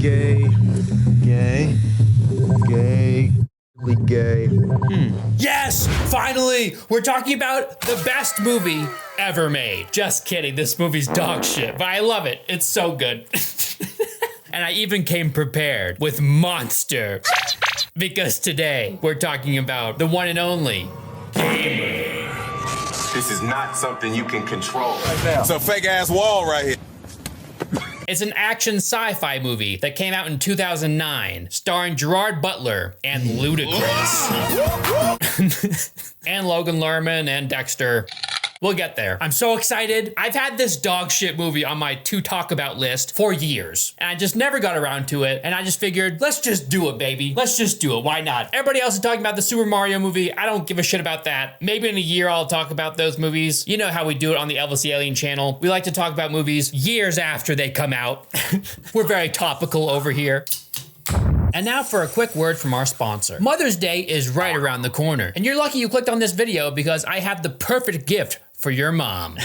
Gay. Gay. Gay. Gay. Yes! Finally! We're talking about the best movie ever made. Just kidding, this movie's dog shit, but I love it. It's so good. And I even came prepared with Monster. Because today, we're talking about the one and only Gamer. This is not something you can control. It's a fake ass wall right here. It's an action sci-fi movie that came out in 2009, starring Gerard Butler and Ludacris. And Logan Lerman and Dexter. We'll get there. I'm so excited. I've had this dog shit movie on my to talk about list for years, and I just never got around to it, and I just figured, let's just do it, baby. Let's just do it. Why not? Everybody else is talking about the Super Mario movie. I don't give a shit about that. Maybe in a year I'll talk about those movies. You know how we do it on the Elvis the Alien channel. We like to talk about movies years after they come out. We're very topical over here. And now for a quick word from our sponsor. Mother's Day is right around the corner, and you're lucky you clicked on this video because I have the perfect gift for your mom.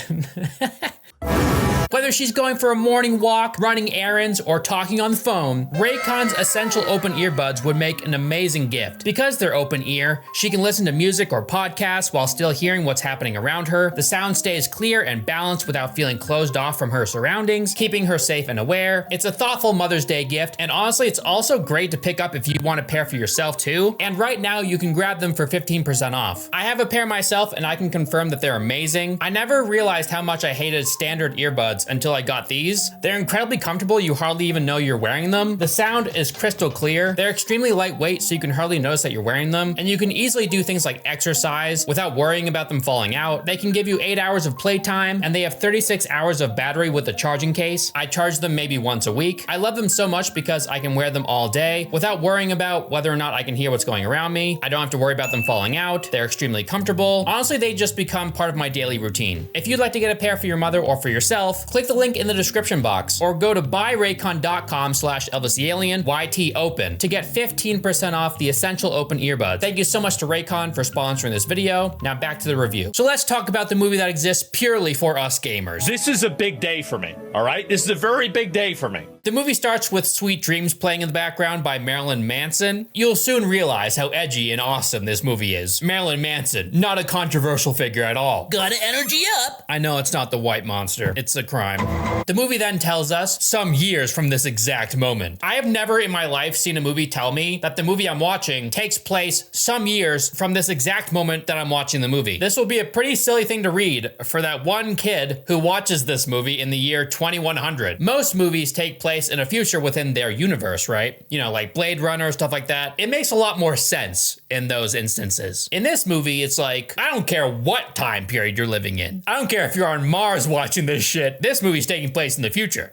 Whether she's going for a morning walk, running errands, or talking on the phone, Raycon's Essential Open Earbuds would make an amazing gift. Because they're open ear, she can listen to music or podcasts while still hearing what's happening around her. The sound stays clear and balanced without feeling closed off from her surroundings, keeping her safe and aware. It's a thoughtful Mother's Day gift, and honestly, it's also great to pick up if you want a pair for yourself too. And right now, you can grab them for 15% off. I have a pair myself, and I can confirm that they're amazing. I never realized how much I hated standard earbuds until I got these. They're incredibly comfortable, you hardly even know you're wearing them. The sound is crystal clear. They're extremely lightweight, so you can hardly notice that you're wearing them. And you can easily do things like exercise without worrying about them falling out. They can give you 8 hours of playtime, and they have 36 hours of battery with a charging case. I charge them maybe once a week. I love them so much because I can wear them all day without worrying about whether or not I can hear what's going around me. I don't have to worry about them falling out. They're extremely comfortable. Honestly, they just become part of my daily routine. If you'd like to get a pair for your mother or for yourself, click the link in the description box or go to buyraycon.com/ElvisTheAlien YT Open to get 15% off the Essential Open Earbuds. Thank you so much to Raycon for sponsoring this video. Now back to the review. So let's talk about the movie that exists purely for us gamers. This is a big day for me, all right? This is a very big day for me. The movie starts with Sweet Dreams playing in the background by Marilyn Manson. You'll soon realize how edgy and awesome this movie is. Marilyn Manson, not a controversial figure at all. Gotta energy up! I know it's not the white monster, it's a crime. The movie then tells us some years from this exact moment. I have never in my life seen a movie tell me that the movie I'm watching takes place some years from this exact moment that I'm watching the movie. This will be a pretty silly thing to read for that one kid who watches this movie in the year 2100. Most movies take place in a future within their universe, right? You know, like Blade Runner, stuff like that. It makes a lot more sense in those instances. In this movie, it's like, I don't care what time period you're living in. I don't care if you're on Mars watching this shit. This movie's taking place in the future.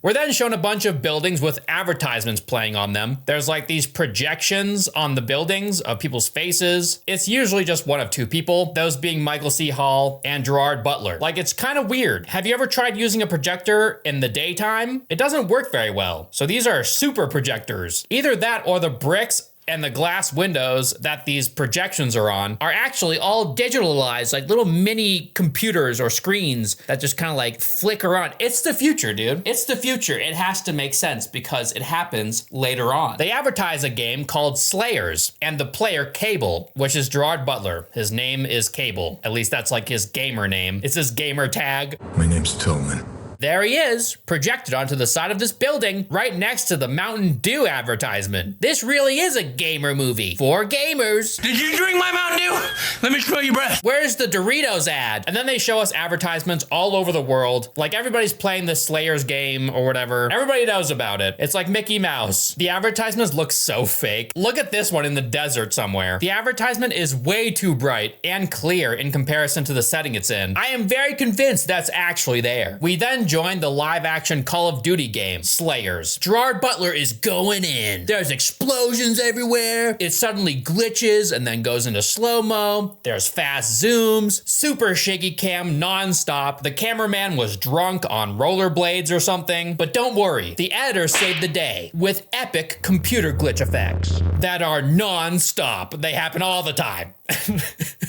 We're then shown a bunch of buildings with advertisements playing on them. There's like these projections on the buildings of people's faces. It's usually just one of two people, those being Michael C. Hall and Gerard Butler. Like, it's kind of weird. Have you ever tried using a projector in the daytime? It doesn't work very well. So these are super projectors. Either that or the bricks and the glass windows that these projections are on are actually all digitalized, like little mini computers or screens that just kind of like flicker on. It's the future, dude. It's the future. It has to make sense because it happens later on. They advertise a game called Slayers and the player Cable, which is Gerard Butler. His name is Cable. At least that's like his gamer name. It's his gamer tag. My name's Tillman. There he is, projected onto the side of this building, right next to the Mountain Dew advertisement. This really is a gamer movie for gamers. Did you drink my Mountain Dew? Let me smell your breath. Where's the Doritos ad? And then they show us advertisements all over the world. Like everybody's playing the Slayers game or whatever. Everybody knows about it. It's like Mickey Mouse. The advertisements look so fake. Look at this one in the desert somewhere. The advertisement is way too bright and clear in comparison to the setting it's in. I am very convinced that's actually there. We then join the live-action Call of Duty game, Slayers. Gerard Butler is going in. There's explosions everywhere. It suddenly glitches and then goes into slow-mo. There's fast zooms, super shaky cam non-stop. The cameraman was drunk on rollerblades or something. But don't worry, the editor saved the day with epic computer glitch effects that are non-stop. They happen all the time.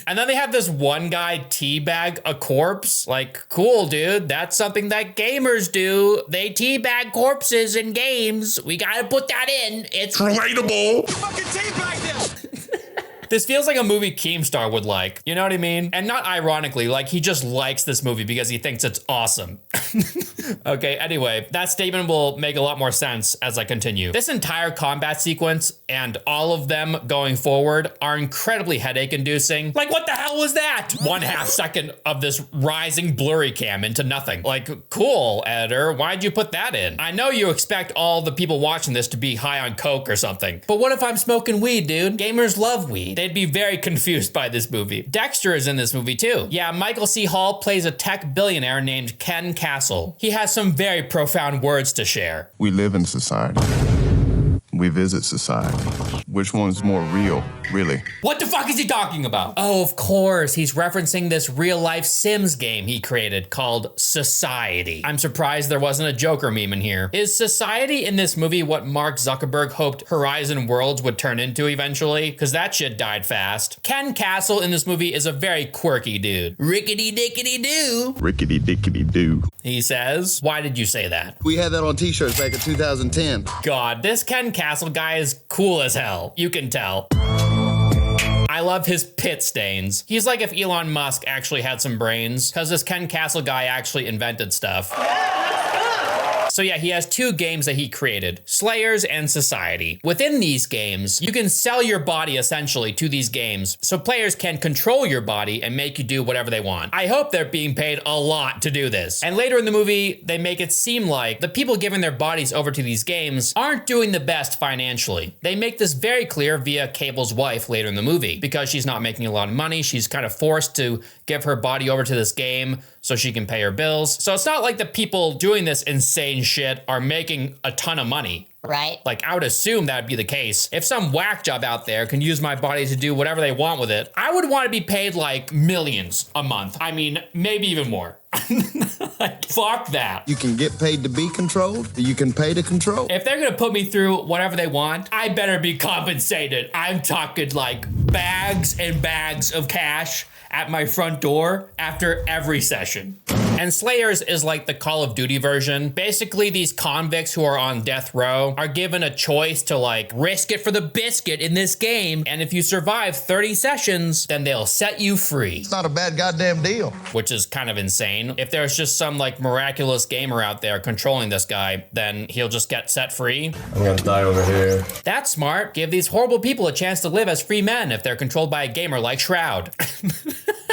And then they have this one guy teabag a corpse. Like, cool, dude. That's something that that gamers do. They teabag corpses in games. We gotta put that in. It's relatable. Fucking teabag them. This feels like a movie Keemstar would like. You know what I mean? And not ironically, like he just likes this movie because he thinks it's awesome. Okay, anyway, that statement will make a lot more sense as I continue. This entire combat sequence and all of them going forward are incredibly headache inducing. Like, what the hell was that? 1/2 second of this rising blurry cam into nothing. Like, cool, editor, why'd you put that in? I know you expect all the people watching this to be high on coke or something, but what if I'm smoking weed, dude? Gamers love weed. They'd be very confused by this movie. Dexter is in this movie too. Yeah, Michael C. Hall plays a tech billionaire named Ken Castle. He has some very profound words to share. We live in society. We visit society. Which one's more real, really? What the fuck is he talking about? Oh, of course. He's referencing this real life Sims game he created called Society. I'm surprised there wasn't a Joker meme in here. Is Society in this movie what Mark Zuckerberg hoped Horizon Worlds would turn into eventually? Because that shit died fast. Ken Castle in this movie is a very quirky dude. Rickety dickety doo. Rickety dickety doo. He says. Why did you say that? We had that on t-shirts back in 2010. God, this Ken Castle guy is cool as hell. You can tell. I love his pit stains. He's like if Elon Musk actually had some brains, because this Ken Castle guy actually invented stuff. So yeah, he has 2 games that he created, Slayers and Society. Within these games, you can sell your body essentially to these games, so players can control your body and make you do whatever they want. I hope they're being paid a lot to do this. And later in the movie, they make it seem like the people giving their bodies over to these games aren't doing the best financially. They make this very clear via Cable's wife later in the movie. Because she's not making a lot of money, she's kind of forced to give her body over to this game so she can pay her bills. So it's not like the people doing this insane shit are making a ton of money. Right. Like, I would assume that would be the case. If some whack job out there can use my body to do whatever they want with it, I would want to be paid like millions a month. I mean, maybe even more. Like, fuck that. You can get paid to be controlled, or you can pay to control. If they're gonna put me through whatever they want, I better be compensated. I'm talking like bags and bags of cash at my front door after every session. And Slayers is like the Call of Duty version. Basically, these convicts who are on death row are given a choice to like risk it for the biscuit in this game. And if you survive 30 sessions, then they'll set you free. It's not a bad goddamn deal. Which is kind of insane. If there's just some like miraculous gamer out there controlling this guy, then he'll just get set free. I'm gonna die over here. That's smart. Give these horrible people a chance to live as free men if they're controlled by a gamer like Shroud.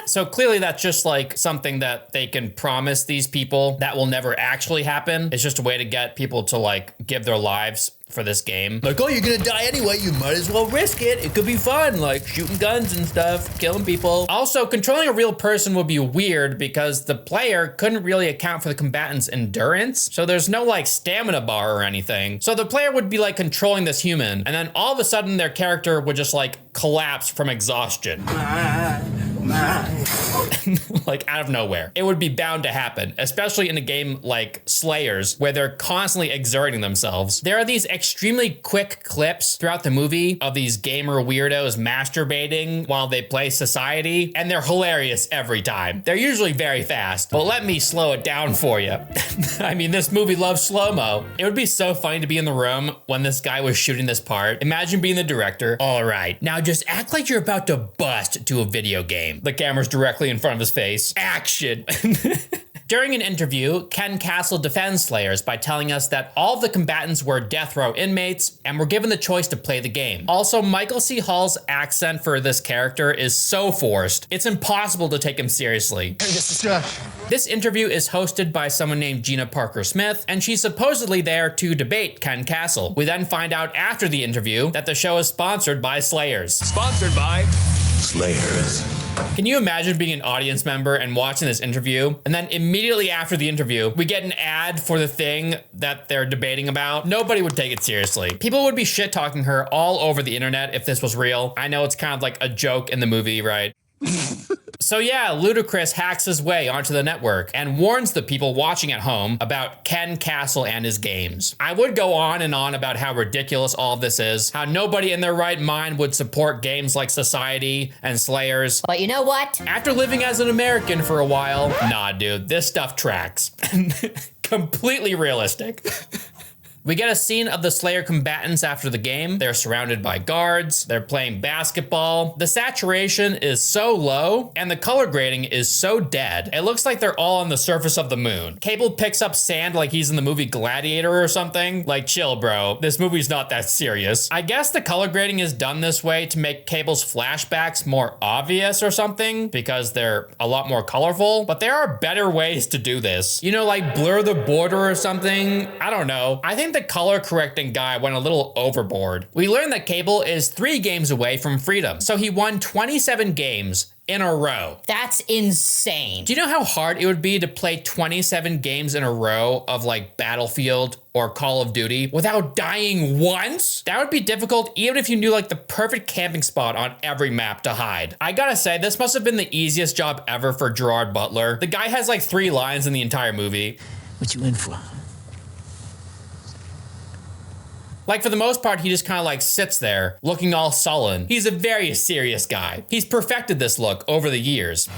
So clearly that's just like something that they can promise these people that will never actually happen. It's just a way to get people to like give their lives for this game. Like, oh, you're gonna die anyway, you might as well risk it. It could be fun, like shooting guns and stuff, killing people. Also, controlling a real person would be weird because the player couldn't really account for the combatant's endurance. So there's no like stamina bar or anything. So the player would be like controlling this human, and then all of a sudden their character would just like collapse from exhaustion. Like out of nowhere. It would be bound to happen, especially in a game like Slayers, where they're constantly exerting themselves. There are these extremely quick clips throughout the movie of these gamer weirdos masturbating while they play Society, and they're hilarious every time. They're usually very fast, but let me slow it down for you. I mean, this movie loves slow-mo. It would be so funny to be in the room when this guy was shooting this part. Imagine being the director. All right, now just act like you're about to bust to a video game. The camera's directly in front of his face. Action. During an interview, Ken Castle defends Slayers by telling us that all of the combatants were death row inmates and were given the choice to play the game. Also, Michael C. Hall's accent for this character is so forced, it's impossible to take him seriously. Hey, this is Josh. This interview is hosted by someone named Gina Parker Smith, and she's supposedly there to debate Ken Castle. We then find out after the interview that the show is sponsored by Slayers. Sponsored by Slayers. Can you imagine being an audience member and watching this interview, and then immediately after the interview, we get an ad for the thing that they're debating about? Nobody would take it seriously. People would be shit-talking her all over the internet if this was real. I know it's kind of like a joke in the movie, right? So yeah, Ludacris hacks his way onto the network and warns the people watching at home about Ken Castle and his games. I would go on and on about how ridiculous all of this is, how nobody in their right mind would support games like Society and Slayers. But you know what? After living as an American for a while, nah dude, this stuff tracks. Completely realistic. We get a scene of the Slayer combatants after the game. They're surrounded by guards. They're playing basketball. The saturation is so low and the color grading is so dead. It looks like they're all on the surface of the moon. Cable picks up sand like he's in the movie Gladiator or something. Like, chill, bro. This movie's not that serious. I guess the color grading is done this way to make Cable's flashbacks more obvious or something because they're a lot more colorful. But there are better ways to do this. You know, like blur the border or something. I don't know. I think the color correcting guy went a little overboard. We learned that Cable is 3 games away from freedom, so he won 27 games in a row. That's insane. Do you know how hard it would be to play 27 games in a row of like Battlefield or Call of Duty without dying once? That would be difficult even if you knew like the perfect camping spot on every map to hide. I gotta say, this must have been the easiest job ever for Gerard Butler. The guy has like 3 lines in the entire movie. What you in for? Like, for the most part, he just kind of like sits there looking all sullen. He's a very serious guy. He's perfected this look over the years.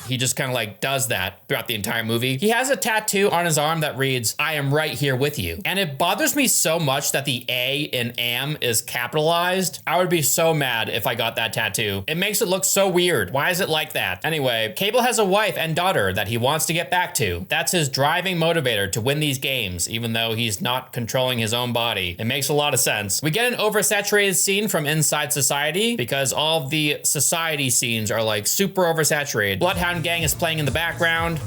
He just kind of like does that throughout the entire movie. He has a tattoo on his arm that reads, "I am right here with you." And it bothers me so much that the A in am is capitalized. I would be so mad if I got that tattoo. It makes it look so weird. Why is it like that? Anyway, Cable has a wife and daughter that he wants to get back to. That's his driving motivator to win these games, even though he's not controlling his own body. It makes a lot of sense. We get an oversaturated scene from inside Society because all of the Society scenes are like super oversaturated. Bloodhound Gang is playing in the background.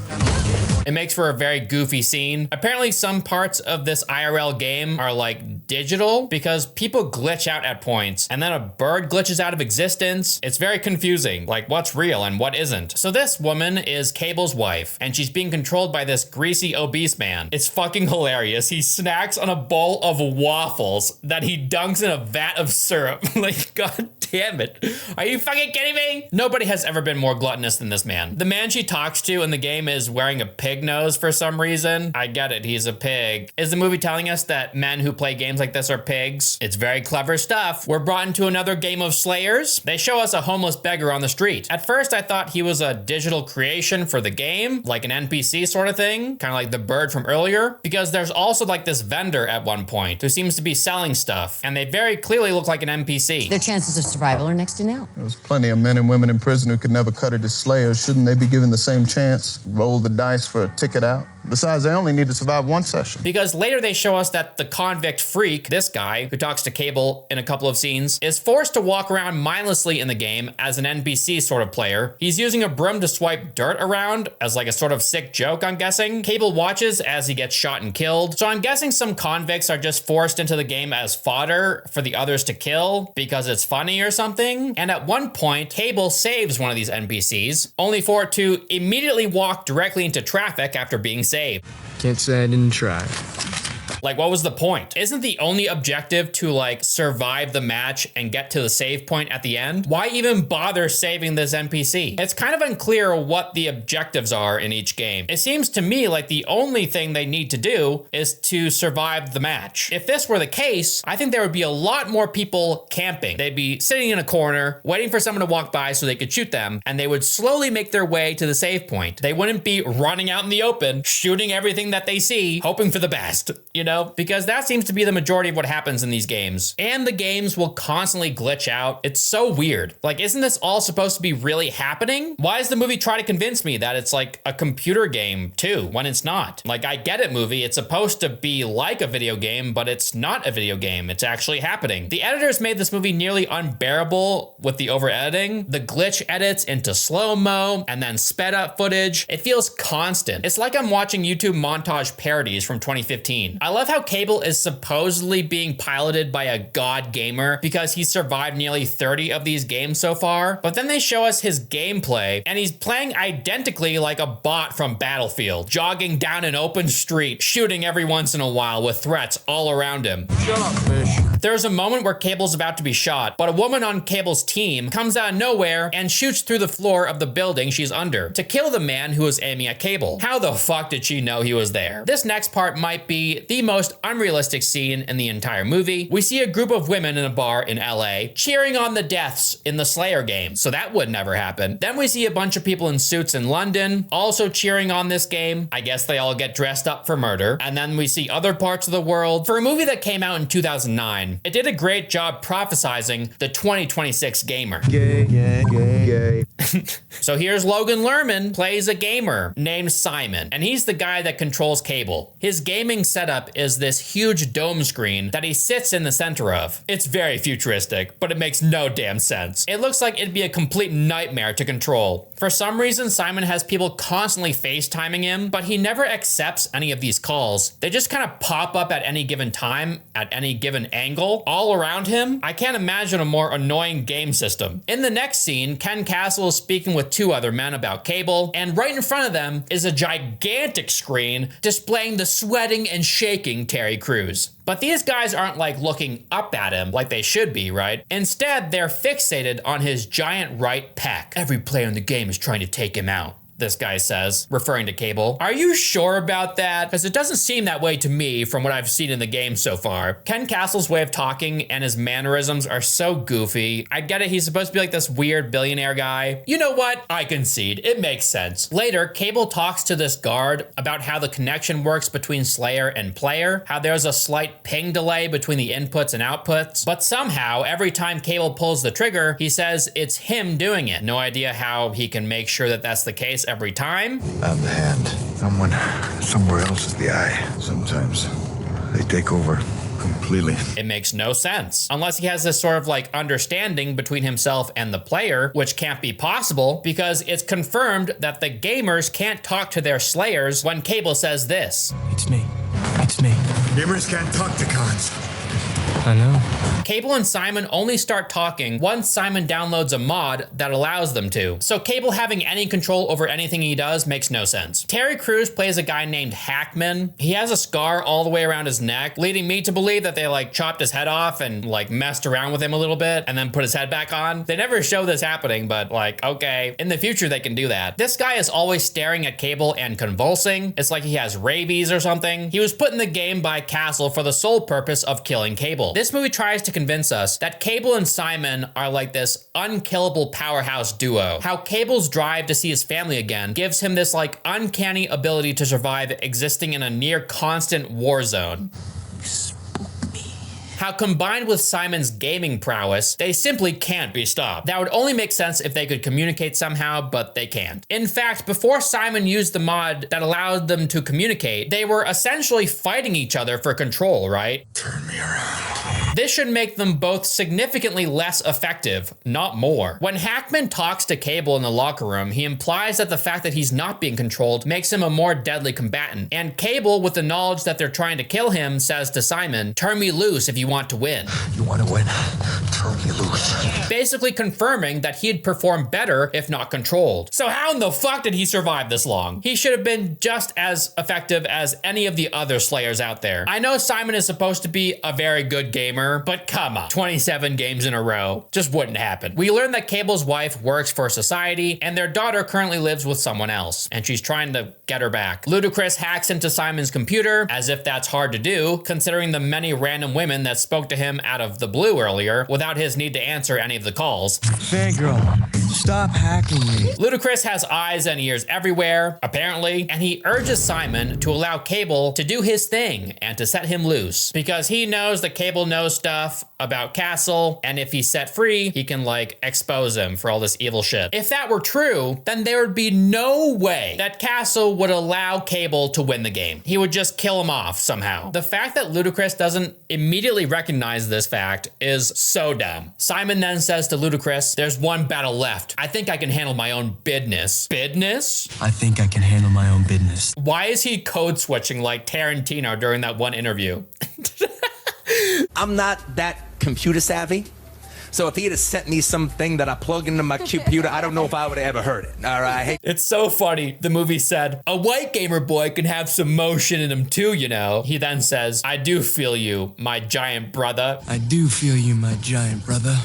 It makes for a very goofy scene. Apparently some parts of this IRL game are like digital because people glitch out at points and then a bird glitches out of existence. It's very confusing, like what's real and what isn't. So this woman is Cable's wife and she's being controlled by this greasy obese man. It's fucking hilarious. He snacks on a bowl of waffles that he dunks in a vat of syrup. Like, god damn it. Are you fucking kidding me? Nobody has ever been more gluttonous than this man. The man she talks to in the game is wearing a pig nose for some reason. I get it, he's a pig. Is the movie telling us that men who play games like this are pigs? It's very clever stuff. We're brought into another game of Slayers. They show us a homeless beggar on the street. At first I thought he was a digital creation for the game, like an NPC sort of thing, kind of like the bird from earlier, because there's also like this vendor at one point who seems to be selling stuff, and they very clearly look like an NPC. Their chances of survival are next to nil. There's plenty of men and women in prison who could never cut it as Slayers. Shouldn't they be given the same chance? Roll the dice for a ticket out? Besides, they only need to survive 1 session. Because later they show us that the convict freak, this guy who talks to Cable in a couple of scenes, is forced to walk around mindlessly in the game as an NPC sort of player. He's using a broom to swipe dirt around as like a sort of sick joke, I'm guessing. Cable watches as he gets shot and killed. So I'm guessing some convicts are just forced into the game as fodder for the others to kill because it's funny or something. And at one point, Cable saves one of these NPCs, only for it to immediately walk directly into traffic after being saved. Can't say I didn't try. Like, what was the point? Isn't the only objective to like survive the match and get to the save point at the end? Why even bother saving this NPC? It's kind of unclear what the objectives are in each game. It seems to me like the only thing they need to do is to survive the match. If this were the case, I think there would be a lot more people camping. They'd be sitting in a corner, waiting for someone to walk by so they could shoot them, and they would slowly make their way to the save point. They wouldn't be running out in the open, shooting everything that they see, hoping for the best, you know? Because that seems to be the majority of what happens in these games. And the games will constantly glitch out. It's so weird. Like, isn't this all supposed to be really happening? Why does the movie try to convince me that it's like a computer game too, when it's not? Like, I get it, movie. It's supposed to be like a video game, but it's not a video game. It's actually happening. The editors made this movie nearly unbearable with the over editing. The glitch edits into slow-mo and then sped up footage. It feels constant. It's like I'm watching YouTube montage parodies from 2015. I love how Cable is supposedly being piloted by a god gamer because he survived nearly 30 of these games so far, but then they show us his gameplay and he's playing identically like a bot from Battlefield, jogging down an open street, shooting every once in a while with threats all around him. Shut up, fish. There's a moment where Cable's about to be shot, but a woman on Cable's team comes out of nowhere and shoots through the floor of the building she's under to kill the man who was aiming at Cable. How the fuck did she know he was there? This next part might be the most unrealistic scene in the entire movie. We see a group of women in a bar in LA cheering on the deaths in the Slayer game, so that would never happen. Then we see a bunch of people in suits in London also cheering on this game. I guess they all get dressed up for murder. And then we see other parts of the world. For a movie that came out in 2009, it did a great job prophesizing the 2026 gamer. Gay. So here's Logan Lerman plays a gamer named Simon, and he's the guy that controls Cable. His gaming setup is this huge dome screen that he sits in the center of. It's very futuristic, but it makes no damn sense. It looks like it'd be a complete nightmare to control. For some reason, Simon has people constantly FaceTiming him, but he never accepts any of these calls. They just kind of pop up at any given time, at any given angle, all around him. I can't imagine a more annoying game system. In the next scene, Ken Castle is speaking with two other men about Cable, and right in front of them is a gigantic screen displaying the sweating and shaking Terry Crews. But these guys aren't like looking up at him like they should be, right? Instead, they're fixated on his giant right pec. Every player in the game is trying to take him out, this guy says, referring to Cable. Are you sure about that? Because it doesn't seem that way to me from what I've seen in the game so far. Ken Castle's way of talking and his mannerisms are so goofy. I get it, he's supposed to be like this weird billionaire guy. You know what? I concede. It makes sense. Later, Cable talks to this guard about how the connection works between Slayer and player, how there's a slight ping delay between the inputs and outputs, but somehow every time Cable pulls the trigger, he says it's him doing it. No idea how he can make sure that that's the case every time. I'm the hand. Someone somewhere else is the eye. Sometimes they take over completely. It makes no sense. Unless he has this sort of like understanding between himself and the player, which can't be possible because it's confirmed that the gamers can't talk to their slayers when Cable says this. It's me. It's me. Gamers can't talk to cons. I know. Cable and Simon only start talking once Simon downloads a mod that allows them to. So Cable having any control over anything he does makes no sense. Terry Crews plays a guy named Hackman. He has a scar all the way around his neck, leading me to believe that they like chopped his head off and like messed around with him a little bit and then put his head back on. They never show this happening, but like, okay, in the future they can do that. This guy is always staring at Cable and convulsing. It's like he has rabies or something. He was put in the game by Castle for the sole purpose of killing Cable. This movie tries to convince us that Cable and Simon are like this unkillable powerhouse duo. How Cable's drive to see his family again gives him this like uncanny ability to survive existing in a near constant war zone. How combined with Simon's gaming prowess, they simply can't be stopped. That would only make sense if they could communicate somehow, but they can't. In fact, before Simon used the mod that allowed them to communicate, they were essentially fighting each other for control, right? Turn me around. This should make them both significantly less effective, not more. When Hackman talks to Cable in the locker room, he implies that the fact that he's not being controlled makes him a more deadly combatant. And Cable, with the knowledge that they're trying to kill him, says to Simon, "Turn me loose if you want to win." You want to win? Turn me loose. Basically confirming that he'd perform better if not controlled. So how in the fuck did he survive this long? He should have been just as effective as any of the other Slayers out there. I know Simon is supposed to be a very good gamer, but come on, 27 games in a row just wouldn't happen. We learn that Cable's wife works for society and their daughter currently lives with someone else, and she's trying to get her back. Ludacris hacks into Simon's computer, as if that's hard to do, considering the many random women that spoke to him out of the blue earlier without his need to answer any of the calls. Fangirl, stop hacking me. Ludacris has eyes and ears everywhere, apparently, and he urges Simon to allow Cable to do his thing and to set him loose, because he knows that Cable knows stuff about Castle, and if he's set free, he can like expose him for all this evil shit. If that were true, then there would be no way that Castle would allow Cable to win the game. He would just kill him off somehow. The fact that Ludacris doesn't immediately recognize this fact is so dumb. Simon then says to Ludacris, "There's one battle left left. I think I can handle my own business. Business? I think I can handle my own business. Why is he code switching like Tarantino during that one interview? I'm not that computer savvy. So if he had sent me something that I plug into my computer, I don't know if I would have ever heard it. All right. It's so funny. The movie said, a white gamer boy can have some motion in him too, you know. He then says, I do feel you, my giant brother. I do feel you, my giant brother.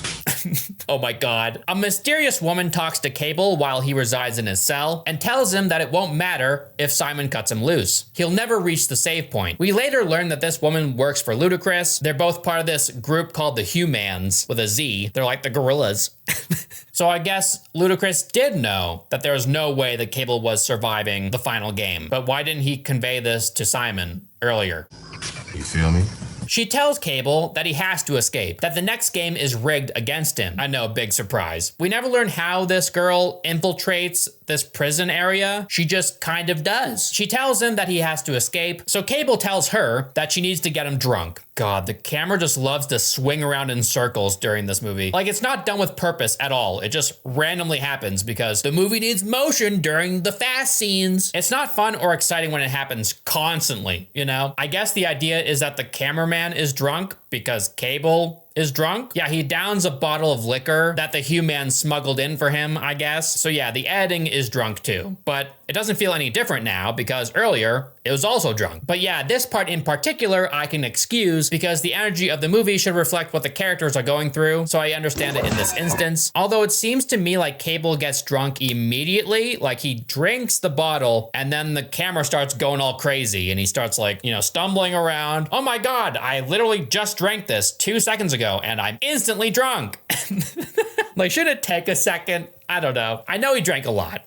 Oh my God. A mysterious woman talks to Cable while he resides in his cell and tells him that it won't matter if Simon cuts him loose. He'll never reach the save point. We later learn that this woman works for Ludacris. They're both part of this group called the Humans with a Z. They're like the gorillas. So I guess Ludacris did know that there was no way that Cable was surviving the final game. But why didn't he convey this to Simon earlier? You feel me? She tells Cable that he has to escape, that the next game is rigged against him. I know, big surprise. We never learn how this girl infiltrates this prison area. She just kind of does. She tells him that he has to escape, so Cable tells her that she needs to get him drunk. God, the camera just loves to swing around in circles during this movie. Like, it's not done with purpose at all. It just randomly happens because the movie needs motion during the fast scenes. It's not fun or exciting when it happens constantly, you know? I guess the idea is that the cameraman is drunk because Cable is drunk. Yeah, he downs a bottle of liquor that the human smuggled in for him, I guess. So yeah, the editing is drunk too, but it doesn't feel any different now because earlier it was also drunk. But yeah, this part in particular I can excuse because the energy of the movie should reflect what the characters are going through, so I understand it in this instance. Although it seems to me like Cable gets drunk immediately, like he drinks the bottle and then the camera starts going all crazy and he starts like, you know, stumbling around. Oh my God, I literally just drank this 2 seconds ago and I'm instantly drunk. Like, should it take a second? I don't know. I know he drank a lot.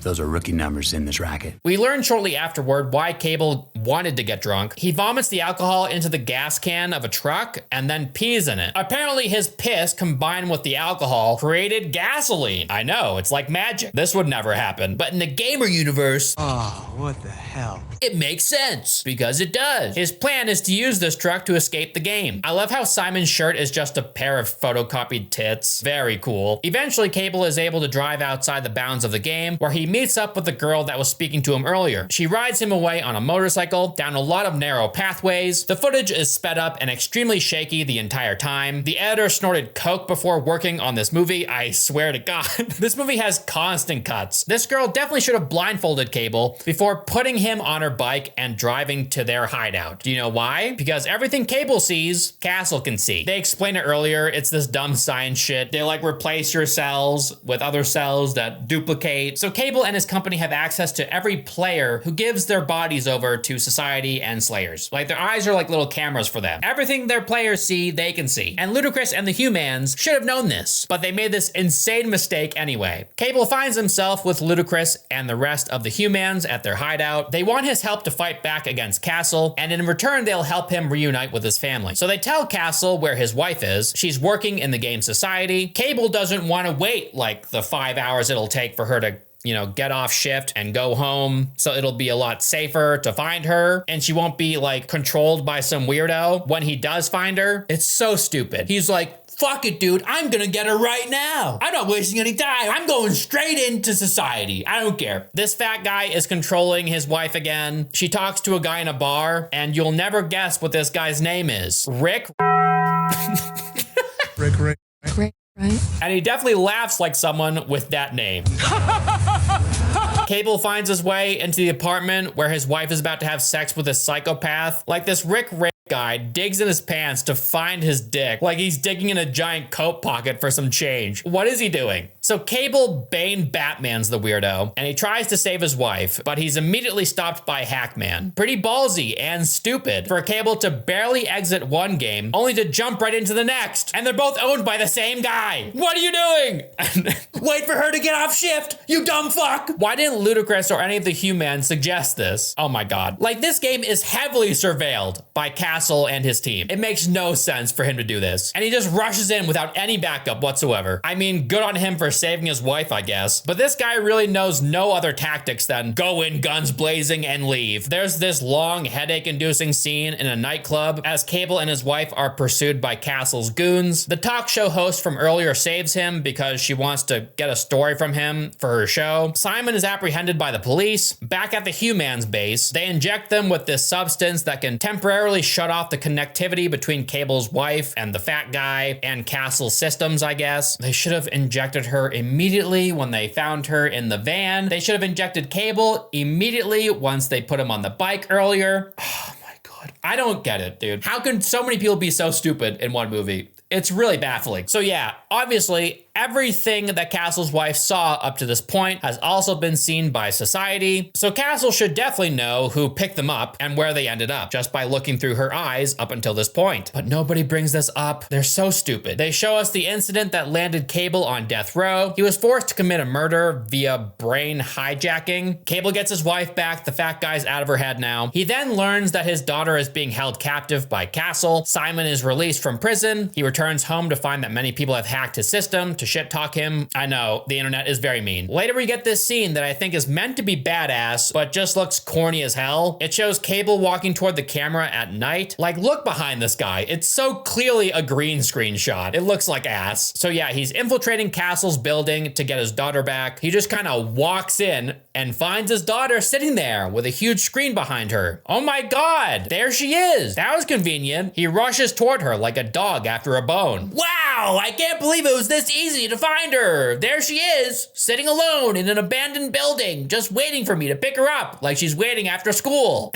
Those are rookie numbers in this racket. We learn shortly afterward why Cable wanted to get drunk. He vomits the alcohol into the gas can of a truck and then pees in it. Apparently his piss combined with the alcohol created gasoline. I know, it's like magic. This would never happen. But in the gamer universe, Oh, what the hell? it makes sense because it does. His plan is to use this truck to escape the game. I love how Simon's shirt is just a pair of photocopied tits. Very cool. Eventually, Cable is able to drive outside the bounds of the game where he meets up with the girl that was speaking to him earlier. She rides him away on a motorcycle down a lot of narrow pathways. The footage is sped up and extremely shaky the entire time. The editor snorted coke before working on this movie. I swear to God. This movie has constant cuts. This girl definitely should have blindfolded Cable before putting him on her bike and driving to their hideout. Do you know why? Because everything Cable sees, Castle can see. They explained it earlier. It's this dumb science shit. They like replace your cells with other cells that duplicate. So Cable and his company have access to every player who gives their bodies over to society and slayers. Like, their eyes are like little cameras for them. Everything their players see, they can see. And Ludacris and the Humans should have known this, but they made this insane mistake anyway. Cable finds himself with Ludacris and the rest of the Humans at their hideout. They want his help to fight back against Castle, and in return, they'll help him reunite with his family. So they tell Castle where his wife is. She's working in the game society. Cable doesn't want to wait like the 5 hours it'll take for her to, you know, get off shift and go home. So it'll be a lot safer to find her and she won't be like controlled by some weirdo when he does find her. It's so stupid. He's like, fuck it, dude. I'm gonna get her right now. I'm not wasting any time. I'm going straight into society. I don't care. This fat guy is controlling his wife again. She talks to a guy in a bar and you'll never guess what this guy's name is. Rick. Rick. Right? And he definitely laughs like someone with that name. Cable finds his way into the apartment where his wife is about to have sex with a psychopath. Like, this Rick guy digs in his pants to find his dick, like he's digging in a giant coat pocket for some change. What is he doing? So Cable Bane Batman's the weirdo, and he tries to save his wife, but he's immediately stopped by Hackman. Pretty ballsy and stupid for Cable to barely exit one game, only to jump right into the next. And they're both owned by the same guy. What are you doing? Wait for her to get off shift, you dumb fuck. Why didn't Ludacris or any of the Humans suggest this? Oh my God. Like, this game is heavily surveilled by Castle Castle and his team. It makes no sense for him to do this. And he just rushes in without any backup whatsoever. I mean, good on him for saving his wife, I guess. But this guy really knows no other tactics than go in guns blazing and leave. There's this long headache-inducing scene in a nightclub as Cable and his wife are pursued by Castle's goons. The talk show host from earlier saves him because she wants to get a story from him for her show. Simon is apprehended by the police. Back at the Humans base, they inject them with this substance that can temporarily shut off the connectivity between Cable's wife and the fat guy and Castle's systems, I guess. They should have injected her immediately when they found her in the van. They should have injected Cable immediately once they put him on the bike earlier. Oh my God. I don't get it, dude. How can so many people be so stupid in one movie? It's really baffling. So yeah, obviously, everything that Castle's wife saw up to this point has also been seen by society. So Castle should definitely know who picked them up and where they ended up just by looking through her eyes up until this point. But nobody brings this up. They're so stupid. They show us the incident that landed Cable on death row. He was forced to commit a murder via brain hijacking. Cable gets his wife back. The fat guy's out of her head now. He then learns that his daughter is being held captive by Castle. Simon is released from prison. He returns home to find that many people have hacked his system to shit talk him. I know, the internet is very mean. Later we get this scene that I think is meant to be badass, but just looks corny as hell. It shows Cable walking toward the camera at night. Like, look behind this guy. It's so clearly a green screen shot. It looks like ass. So yeah, he's infiltrating Castle's building to get his daughter back. He just kind of walks in and finds his daughter sitting there with a huge screen behind her. Oh my God, there she is. That was convenient. He rushes toward her like a dog after a bone. Wow, I can't believe it was this easy to find her. There she is, sitting alone in an abandoned building, just waiting for me to pick her up, like she's waiting after school.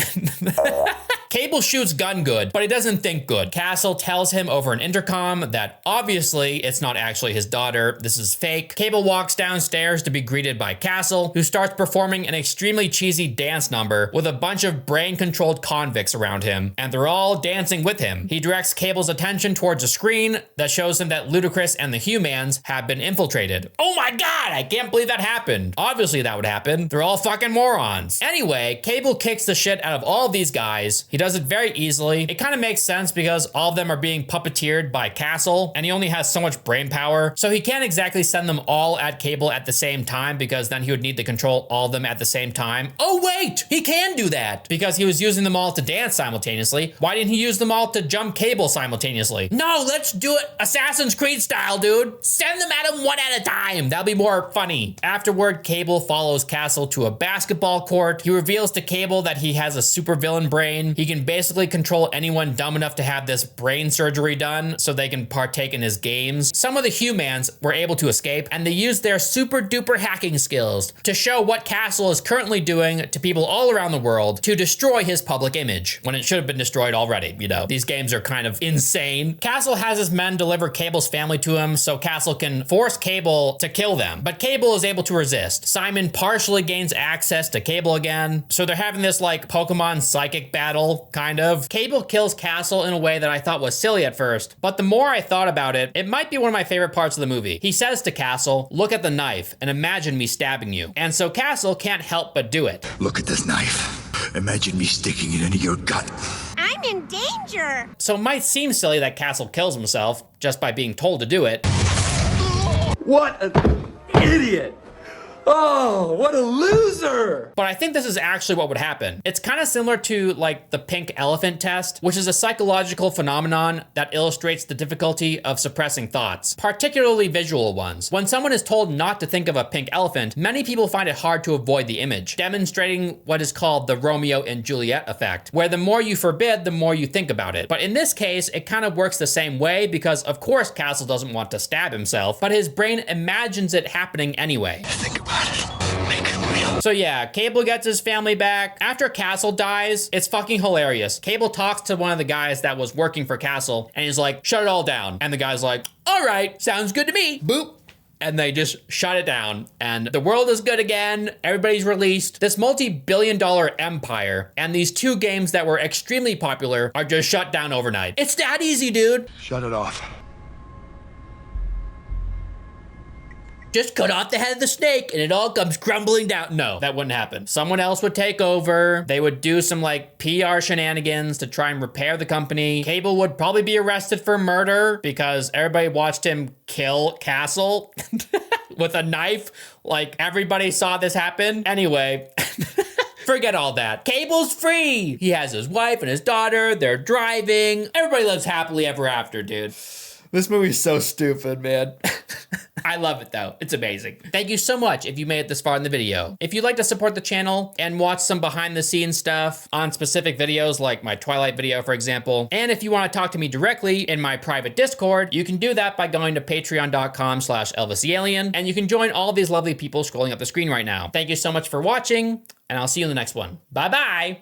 Cable shoots gun good, but he doesn't think good. Castle tells him over an intercom that obviously it's not actually his daughter. This is fake. Cable walks downstairs to be greeted by Castle, who starts performing an extremely cheesy dance number with a bunch of brain-controlled convicts around him, and they're all dancing with him. He directs Cable's attention towards a screen that shows him that Ludacris and the Humans have been infiltrated. Oh my God, I can't believe that happened. Obviously that would happen. They're all fucking morons. Anyway, Cable kicks the shit out of all of these guys. He does it very easily. It kind of makes sense because all of them are being puppeteered by Castle, and he only has so much brain power, so he can't exactly send them all at Cable at the same time because then he would need to control all of them at the same time. Oh wait, he can do that because he was using them all to dance simultaneously. Why didn't he use them all to jump Cable simultaneously? No, let's do it Assassin's Creed style, dude. Send them at him one at a time. That'll be more funny. Afterward, Cable follows Castle to a basketball court. He reveals to Cable that he has a supervillain brain. He can basically control anyone dumb enough to have this brain surgery done so they can partake in his games. Some of the Humans were able to escape, and they used their super duper hacking skills to show what Castle is currently doing to people all around the world to destroy his public image when it should have been destroyed already. You know, these games are kind of insane. Castle has his men deliver Cable's family to him so Castle can force Cable to kill them, but Cable is able to resist. Simon partially gains access to Cable again, so they're having this like Pokemon psychic battle, kind of. Cable kills Castle in a way that I thought was silly at first, but the more I thought about it, it might be one of my favorite parts of the movie. He says to Castle, "Look at the knife and imagine me stabbing you." And so Castle can't help but do it. Look at this knife. Imagine me sticking it into your gut. I'm in danger. So it might seem silly that Castle kills himself just by being told to do it. What an idiot! Oh, what a loser! But I think this is actually what would happen. It's kind of similar to like the pink elephant test, which is a psychological phenomenon that illustrates the difficulty of suppressing thoughts, particularly visual ones. When someone is told not to think of a pink elephant, many people find it hard to avoid the image, demonstrating what is called the Romeo and Juliet effect, where the more you forbid, the more you think about it. But in this case, it kind of works the same way because of course Castle doesn't want to stab himself, but his brain imagines it happening anyway. Think about it. Make it real. So yeah, Cable gets his family back. After Castle dies, it's fucking hilarious. Cable talks to one of the guys that was working for Castle and he's like, "Shut it all down." And the guy's like, "All right, sounds good to me." Boop. And they just shut it down and the world is good again. Everybody's released. This multi-billion-dollar empire and these two games that were extremely popular are just shut down overnight. It's that easy, dude. Shut it off. just cut off the head of the snake and it all comes crumbling down. No, that wouldn't happen. Someone else would take over. They would do some like PR shenanigans to try and repair the company. Cable would probably be arrested for murder because everybody watched him kill Castle with a knife. Like everybody saw this happen. Anyway. Forget all that. Cable's free. He has his wife and his daughter. They're driving. Everybody lives happily ever after, dude. This movie's so stupid, man. I love it though. It's amazing. Thank you so much if you made it this far in the video. If you'd like to support the channel and watch some behind the scenes stuff on specific videos like my Twilight video, for example, and if you want to talk to me directly in my private Discord, you can do that by going to patreon.com/ElvisTheAlien, and you can join all these lovely people scrolling up the screen right now. Thank you so much for watching, and I'll see you in the next one. Bye-bye.